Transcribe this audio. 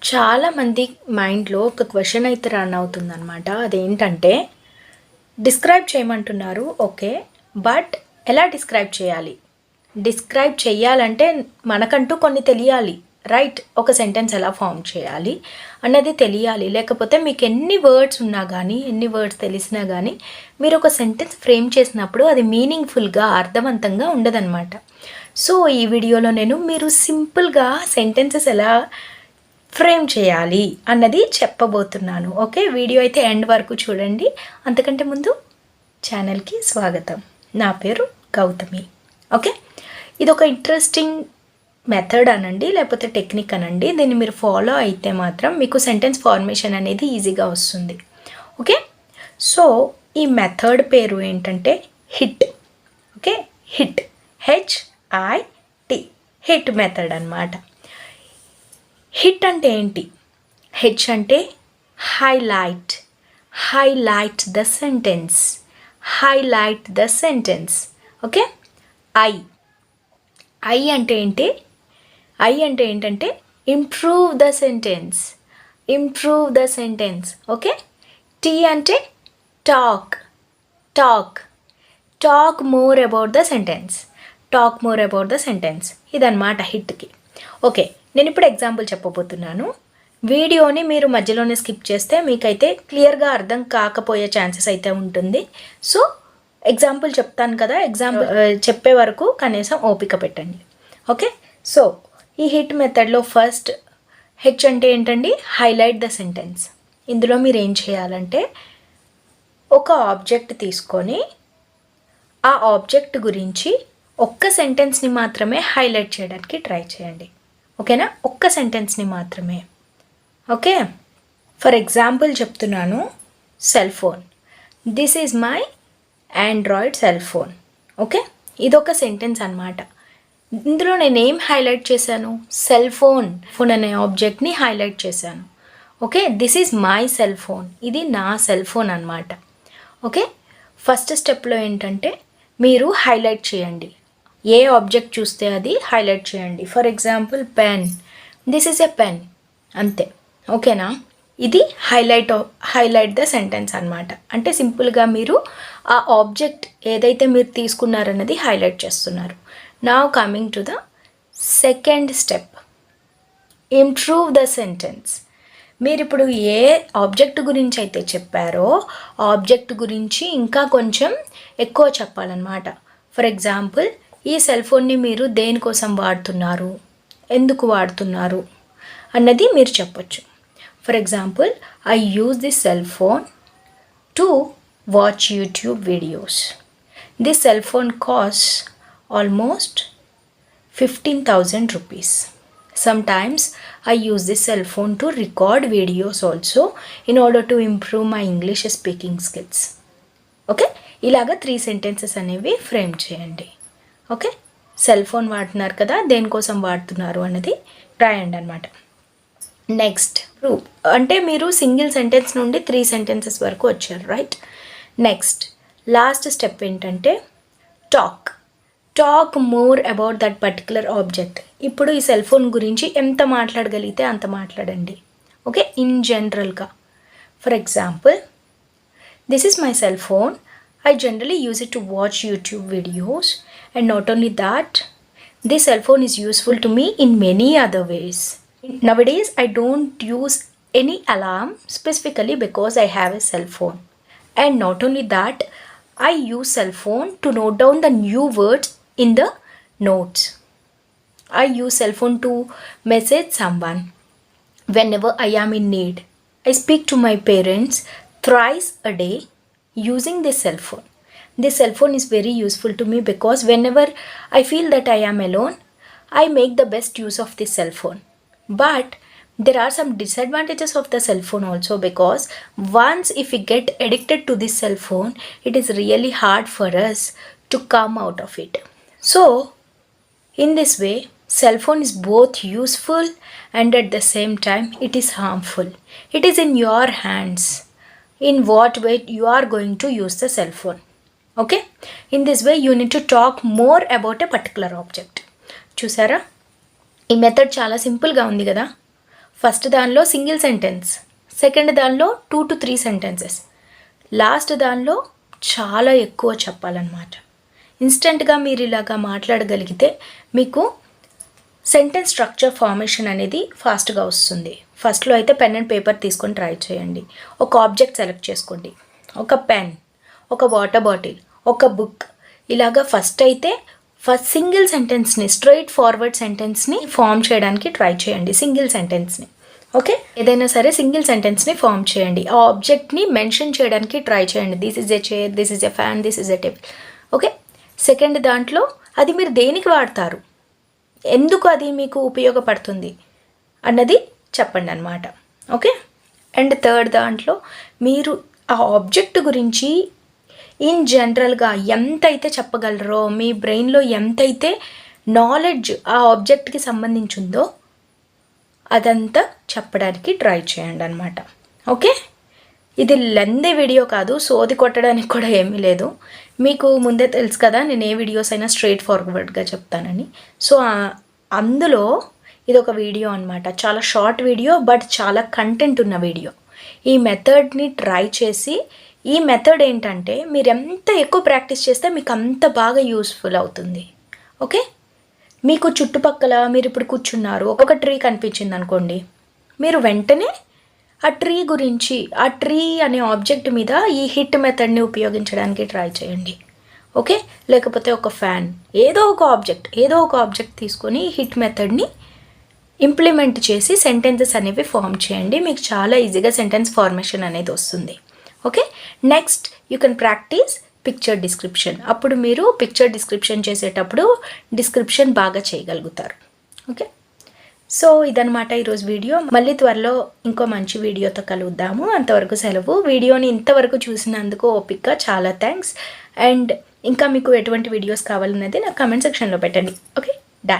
చాలామంది మైండ్లో ఒక క్వశ్చన్ అయితే రన్ అవుతుందన్నమాట. అదేంటంటే డిస్క్రైబ్ చేయమంటున్నారు, ఓకే, బట్ ఎలా డిస్క్రైబ్ చేయాలి? డిస్క్రైబ్ చేయాలంటే మనకంటూ కొన్ని తెలియాలి, రైట్? ఒక సెంటెన్స్ ఎలా ఫామ్ చేయాలి అన్నది తెలియాలి. లేకపోతే మీకు ఎన్ని వర్డ్స్ ఉన్నా కానీ, ఎన్ని వర్డ్స్ తెలిసినా కానీ మీరు ఒక సెంటెన్స్ ఫ్రేమ్ చేసినప్పుడు అది మీనింగ్ఫుల్గా, అర్థవంతంగా ఉండదన్నమాట. సో ఈ వీడియోలో నేను మీరు సింపుల్గా సెంటెన్సెస్ ఎలా ఫ్రేమ్ చేయాలి అన్నది చెప్పబోతున్నాను. ఓకే, వీడియో అయితే ఎండ్ వరకు చూడండి. అంతకంటే ముందు ఛానల్కి స్వాగతం. నా పేరు గౌతమి. ఓకే, ఇది ఒక ఇంట్రెస్టింగ్ మెథడ్ అనండి, లేకపోతే టెక్నిక్ అనండి. దీన్ని మీరు ఫాలో అయితే మాత్రం మీకు సెంటెన్స్ ఫార్మేషన్ అనేది ఈజీగా వస్తుంది. ఓకే, సో ఈ మెథడ్ పేరు ఏంటంటే hit. Okay, hit, HIT, hit method అన్నమాట. హిట్ అంటే ఏంటి? హెచ్ అంటే highlight, highlight the sentence, highlight the sentence. Okay, I అంటే ఏంటి? ఐ అంటే ఏంటంటే improve the sentence, improve the sentence. Okay, T అంటే talk, talk, talk more about the sentence, talk more about the sentence. ఇదన్నమాట హిట్కి. Okay, నేను ఇప్పుడు example చెప్పబోతున్నాను. వీడియోని మీరు మధ్యలోనే స్కిప్ చేస్తే మీకైతే క్లియర్గా అర్థం కాకపోయే ఛాన్సెస్ అయితే ఉంటుంది. సో ఎగ్జాంపుల్ చెప్తాను కదా, ఎగ్జాంపుల్ చెప్పే వరకు కనీసం ఓపిక పెట్టండి. ఓకే, సో ఈ హిట్ మెథడ్లో ఫస్ట్ హెచ్ అంటే ఏంటండి? Highlight the sentence. ఇందులో మీరు ఏం చేయాలంటే ఒక ఆబ్జెక్ట్ తీసుకొని ఆ ఆబ్జెక్ట్ గురించి ఒక్క సెంటెన్స్ని మాత్రమే హైలైట్ చేయడానికి ట్రై చేయండి. ఓకేనా? ఒక్క సెంటెన్స్ని మాత్రమే. ఓకే, ఫర్ ఎగ్జాంపుల్ చెప్తున్నాను, cell phone. This is my Android cell phone. Okay, ఇదొక సెంటెన్స్ అన్నమాట. ఇందులో నేనేం హైలైట్ చేశాను? సెల్ ఫోన్, ఫోన్ అనే ఆబ్జెక్ట్ని హైలైట్ చేశాను. Okay, this is my cell phone, ఇది నా సెల్ ఫోన్ అన్నమాట. ఓకే, ఫస్ట్ స్టెప్లో ఏంటంటే మీరు హైలైట్ చేయండి. ఏ ఆబ్జెక్ట్ చూస్తే అది హైలైట్ చేయండి. For example pen, this is a pen, అంతే. ఓకేనా? ఇది హైలైట్ ద సెంటెన్స్ అన్నమాట. అంటే సింపుల్గా మీరు ఆ ఆబ్జెక్ట్ ఏదైతే మీరు తీసుకున్నారన్నది హైలైట్ చేస్తున్నారు. Now coming to the second step, improve the sentence. మీరు ఇప్పుడు ఏ ఆబ్జెక్ట్ గురించి అయితే చెప్పారో ఆబ్జెక్ట్ గురించి ఇంకా కొంచెం ఎక్కువ చెప్పాలన్నమాట. ఫర్ ఎగ్జాంపుల్, ఈ సెల్ ఫోన్ని మీరు దేనికోసం వాడుతున్నారు, ఎందుకు వాడుతున్నారు అన్నది మీరు చెప్పొచ్చు. For example, I use this cell phone to watch YouTube videos. This cell phone cost almost 15,000 rupees. Sometimes I use this cell phone to record videos also in order to improve my English speaking skills. Okay, ఇలాగా 3 sentences అనేవి frame చేయండి. Okay, cell phone వాడుతున్నారు కదా, దేనికోసం వాడుతున్నారు అన్నది రాయండి అనమాట. నెక్స్ట్ ప్రూఫ్ అంటే మీరు సింగిల్ సెంటెన్స్ నుండి 3 సెంటెన్సెస్ వరకు వచ్చారు, రైట్? నెక్స్ట్ లాస్ట్ స్టెప్ ఏంటంటే talk, talk more about that particular object. ఇప్పుడు ఈ సెల్ ఫోన్ గురించి ఎంత మాట్లాడగలిగితే అంత మాట్లాడండి. ఓకే, ఇన్ జనరల్గా. For example, this is my cell phone. I generally use it to watch YouTube videos, and not only that, this cell phone is useful to me in many other ways. Nowadays, I don't use any alarm specifically because I have a cell phone. And not only that, I use cell phone to note down the new words in the notes. I use cell phone to message someone whenever I am in need. I speak to my parents thrice a day using this cell phone. This cell phone is very useful to me because whenever I feel that I am alone, I make the best use of this cell phone. But there are some disadvantages of the cell phone also, because once if we get addicted to this cell phone, it is really hard for us to come out of it. So in this way, cell phone is both useful and at the same time it is harmful. It is in your hands in what way you are going to use the cell phone. Okay, in this way you need to talk more about a particular object. చూసారా, ఈ method చాలా సింపుల్గా ఉంది కదా. First దానిలో single sentence, second దానిలో 2 to 3 sentences, last దానిలో చాలా ఎక్కువ చెప్పాలన్నమాట. ఇన్స్టెంట్గా మీరు ఇలాగా మాట్లాడగలిగితే మీకు సెంటెన్స్ స్ట్రక్చర్ ఫార్మేషన్ అనేది ఫాస్ట్గా వస్తుంది. ఫస్ట్లో అయితే పెన్ అండ్ పేపర్ తీసుకొని ట్రై చేయండి. ఒక ఆబ్జెక్ట్ సెలెక్ట్ చేసుకోండి, ఒక పెన్, ఒక వాటర్ బాటిల్, ఒక బుక్. ఇలాగా ఫస్ట్ సింగిల్ సెంటెన్స్ని, స్ట్రైట్ ఫార్వర్డ్ సెంటెన్స్ని ఫామ్ చేయడానికి ట్రై చేయండి. సింగిల్ సెంటెన్స్ని, ఓకే, ఏదైనా సరే సింగిల్ సెంటెన్స్ని ఫామ్ చేయండి. ఆ ఆబ్జెక్ట్ని మెన్షన్ చేయడానికి ట్రై చేయండి. This is a chair, this is a fan, this is a table. Okay, second దాంట్లో అది మీరు దేనికి వాడతారు, ఎందుకు అది మీకు ఉపయోగపడుతుంది అన్నది చెప్పండి అన్నమాట. ఓకే, అండ్ థర్డ్ దాంట్లో మీరు ఆ ఆబ్జెక్ట్ గురించి ఇన్ జనరల్గా ఎంతైతే చెప్పగలరో, మీ బ్రెయిన్లో ఎంతైతే నాలెడ్జ్ ఆ ఆబ్జెక్ట్కి సంబంధించిందో అదంతా చెప్పడానికి ట్రై చేయండి అనమాట. ఓకే, ఇది లెందీ వీడియో కాదు, సోది కొట్టడానికి కూడా ఏమీ లేదు. మీకు ముందే తెలుసు కదా నేను ఏ వీడియోస్ అయినా స్ట్రైట్ ఫార్వర్డ్గా చెప్తానని. సో అందులో ఇది ఒక వీడియో అనమాట, చాలా షార్ట్ వీడియో బట్ చాలా కంటెంట్ ఉన్న వీడియో. ఈ మెథడ్ని ట్రై చేసి, ఈ మెథడ్ ఏంటంటే మీరు ఎంత ఎక్కువ ప్రాక్టీస్ చేస్తే మీకు అంత బాగా యూస్ఫుల్ అవుతుంది. ఓకే, మీకు చుట్టుపక్కల మీరు ఇప్పుడు కూర్చున్నారు, ఒక ట్రీ కనిపించింది అనుకోండి, మీరు వెంటనే ఆ ట్రీ గురించి, ఆ ట్రీ అనే ఆబ్జెక్ట్ మీద ఈ హిట్ మెథడ్ని ఉపయోగించడానికి ట్రై చేయండి. ఓకే, లేకపోతే ఒక ఫ్యాన్, ఏదో ఒక ఆబ్జెక్ట్ తీసుకొని హిట్ మెథడ్ని ఇంప్లిమెంట్ చేసి సెంటెన్సెస్ అనేవి ఫామ్ చేయండి. మీకు చాలా ఈజీగా సెంటెన్స్ ఫార్మేషన్ అనేది వస్తుంది. Okay, next you can practice picture description. అప్పుడు మీరు పిక్చర్ డిస్క్రిప్షన్ చేసేటప్పుడు డిస్క్రిప్షన్ బాగా చేయగలుగుతారు. ఓకే, సో ఇదనమాట ఈరోజు వీడియో. మళ్ళీ త్వరలో ఇంకో మంచి వీడియోతో కలుద్దాము. అంతవరకు సెలవు. వీడియోని ఇంతవరకు చూసినందుకు ఓపిక చాలా థ్యాంక్స్. అండ్ ఇంకా మీకు ఎటువంటి వీడియోస్ కావాలన్నది నాకు కామెంట్ సెక్షన్లో పెట్టండి. ఓకే, డా